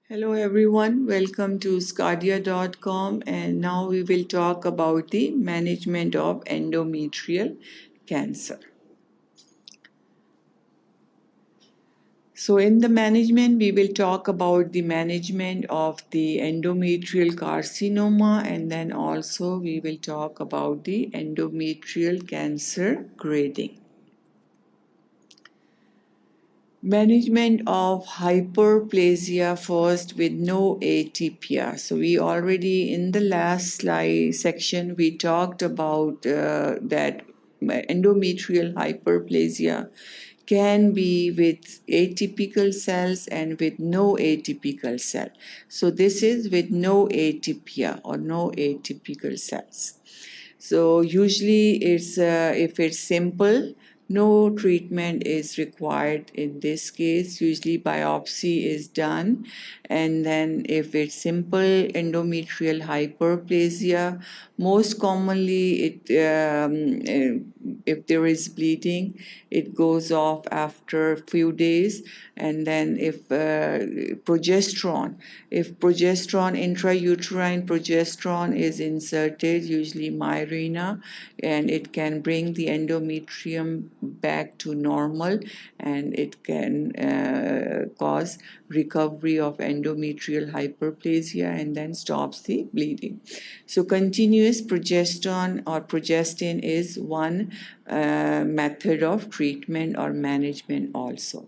Hello everyone, welcome to sqadia.com, and now we will talk about the management of endometrial cancer. So in the management we will talk about the management of the endometrial carcinoma, and then also we will talk about the endometrial cancer grading. Management of hyperplasia first with no atypia. So we already in the last slide section we talked about that endometrial hyperplasia can be with atypical cells and with no atypical cell. So this is with no atypia or no atypical cells. So usually it's if it's simple, no treatment is required in this case. Usually biopsy is done, and then if it's simple endometrial hyperplasia, most commonly if there is bleeding, it goes off after a few days, and then if progesterone intrauterine progesterone is inserted, usually Mirena, and it can bring the endometrium back to normal, and it can cause recovery of endometrial hyperplasia and then stops the bleeding. So continuous progesterone or progestin is one method of treatment or management also.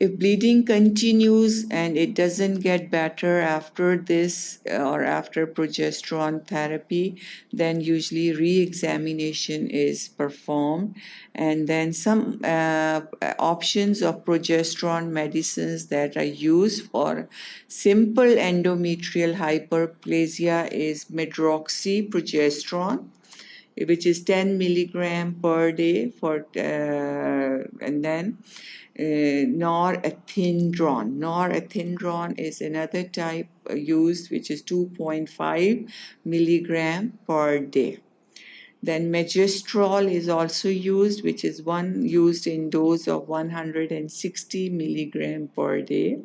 If bleeding continues and it doesn't get better after this or after progesterone therapy, then usually re-examination is performed, and then some options of progesterone medicines that are used for simple endometrial hyperplasia is medroxyprogesterone, which is 10 milligram per day and then norethindrone. Norethindrone is another type used, which is 2.5 milligram per day. Then megestrol is also used, which is used in dose of 160 milligram per day.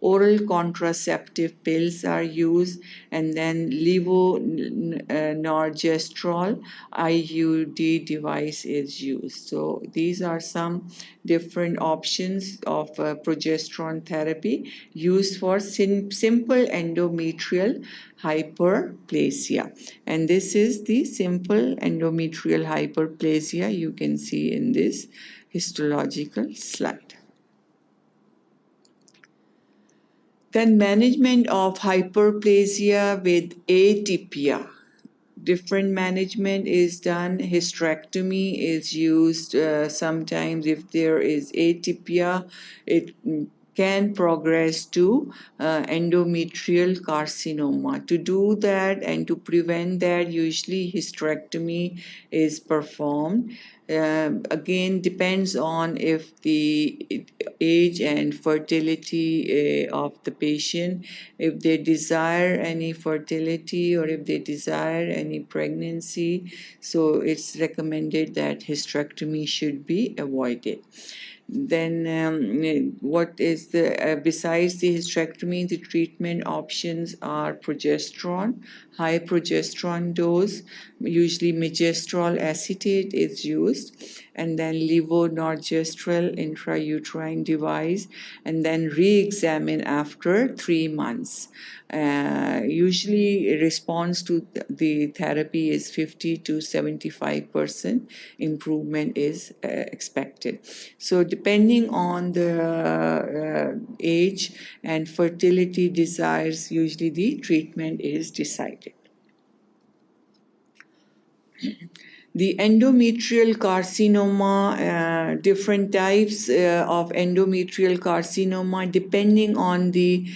Oral contraceptive pills are used, and then levonorgestrel IUD device is used. So these are some different options of progesterone therapy used for simple endometrial hyperplasia. And this is the simple endometrial hyperplasia you can see in this histological slide. Then management of hyperplasia with atypia. Different management is done. Hysterectomy is used sometimes if there is atypia. It can progress to endometrial carcinoma. To do that and to prevent that, usually hysterectomy is performed. Again, depends on if the age and fertility of the patient, if they desire any fertility or if they desire any pregnancy. So it's recommended that hysterectomy should be avoided. Then what is the besides the hysterectomy, the treatment options are progesterone, high progesterone dose, usually megestrol acetate is used, and then levonorgestrel intrauterine device, and then re-examine after 3 months. Usually response to the therapy is 50 to 75% improvement is expected. So depending on the age and fertility desires, usually the treatment is decided. The endometrial carcinoma, different types of endometrial carcinoma depending on the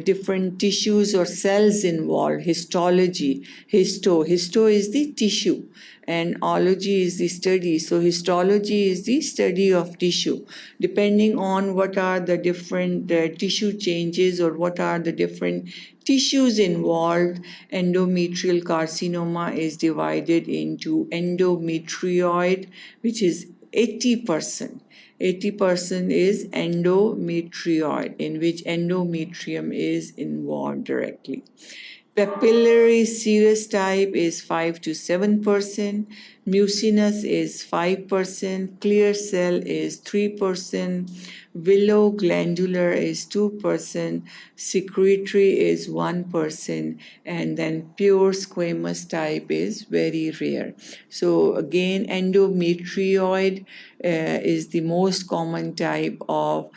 different tissues or cells involved. Histology, histo is the tissue and ology is the study. So histology is the study of tissue. Depending on what are the different tissue changes or what are the different tissues involved, endometrial carcinoma is divided into endometrioid, which is 80%, 80% is endometrioid, in which endometrium is involved directly. Papillary serous type is 5 to 7%, mucinous is 5%, clear cell is 3%, willow glandular is 2%, secretory is 1%, and then pure squamous type is very rare. So again, endometrioid is the most common type of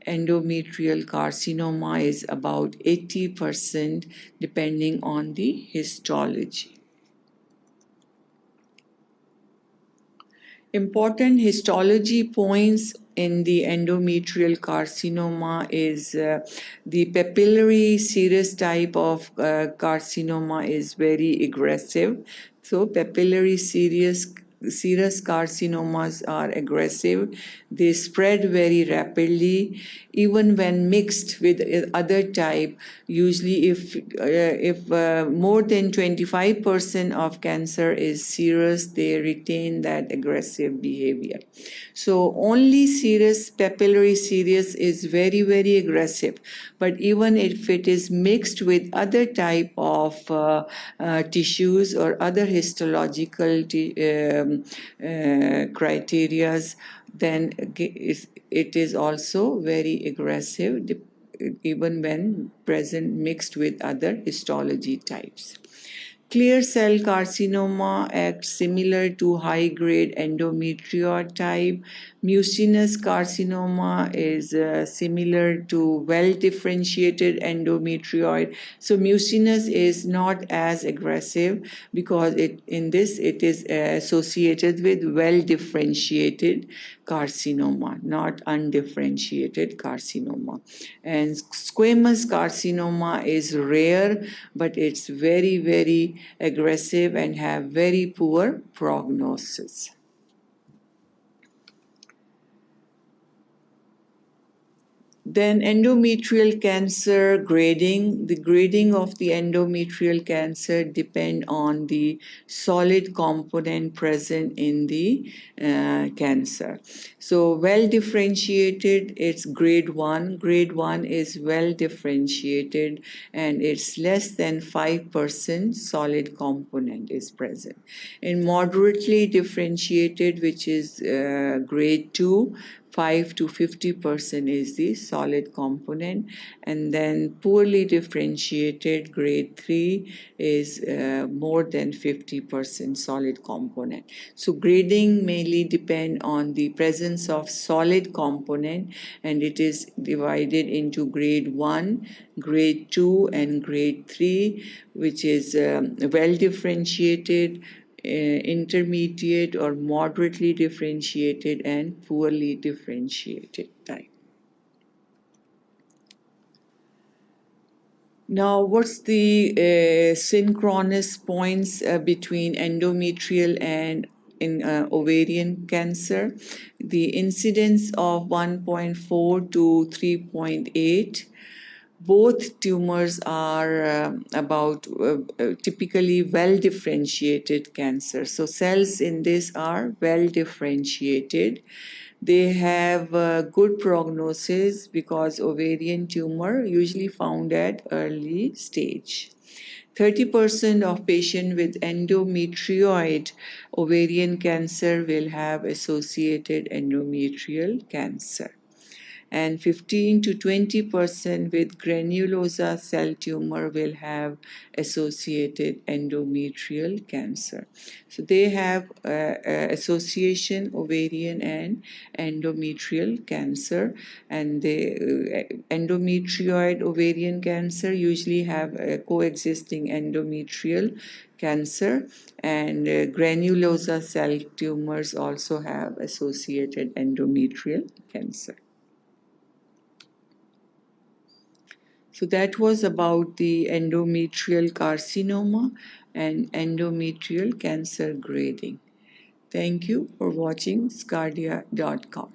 endometrial carcinoma, is about 80% depending on the histology. Important histology points in the endometrial carcinoma is the papillary serous type of carcinoma is very aggressive. So papillary serous carcinomas are aggressive. They spread very rapidly, even when mixed with other type. Usually, if more than 25% of cancer is serous, they retain that aggressive behavior. So only serous, papillary serous is very, very aggressive. But even if it is mixed with other type of tissues or other histological criterias, then it is also very aggressive even when present mixed with other histology types. Clear cell carcinoma acts similar to high-grade endometrial type. Mucinous carcinoma is similar to well-differentiated endometrioid. So mucinous is not as aggressive because it is associated with well-differentiated carcinoma, not undifferentiated carcinoma. And squamous carcinoma is rare, but it's very, very aggressive and have very poor prognosis. Then endometrial cancer grading. The grading of the endometrial cancer depend on the solid component present in the cancer. So well differentiated, it's grade 1. Grade 1 is well differentiated and it's less than 5% solid component is present. In moderately differentiated, which is grade 2, 5 to 50% is the solid component, and then poorly differentiated grade 3 is more than 50% solid component. So grading mainly depend on the presence of solid component, and it is divided into grade 1, grade 2 and grade 3, which is well differentiated, intermediate or moderately differentiated, and poorly differentiated type. Now, what's the synchronous points between endometrial and in ovarian cancer? The incidence of 1.4 to 3.8. Both tumors are typically well differentiated cancer. So cells in this are well differentiated. They have good prognosis because ovarian tumor usually found at early stage. 30% of patients with endometrioid ovarian cancer will have associated endometrial cancer, and 15 to 20% with granulosa cell tumor will have associated endometrial cancer. So they have association ovarian and endometrial cancer, and the endometrioid ovarian cancer usually have coexisting endometrial cancer, and granulosa cell tumors also have associated endometrial cancer. So that was about the endometrial carcinoma and endometrial cancer grading. Thank you for watching sqadia.com.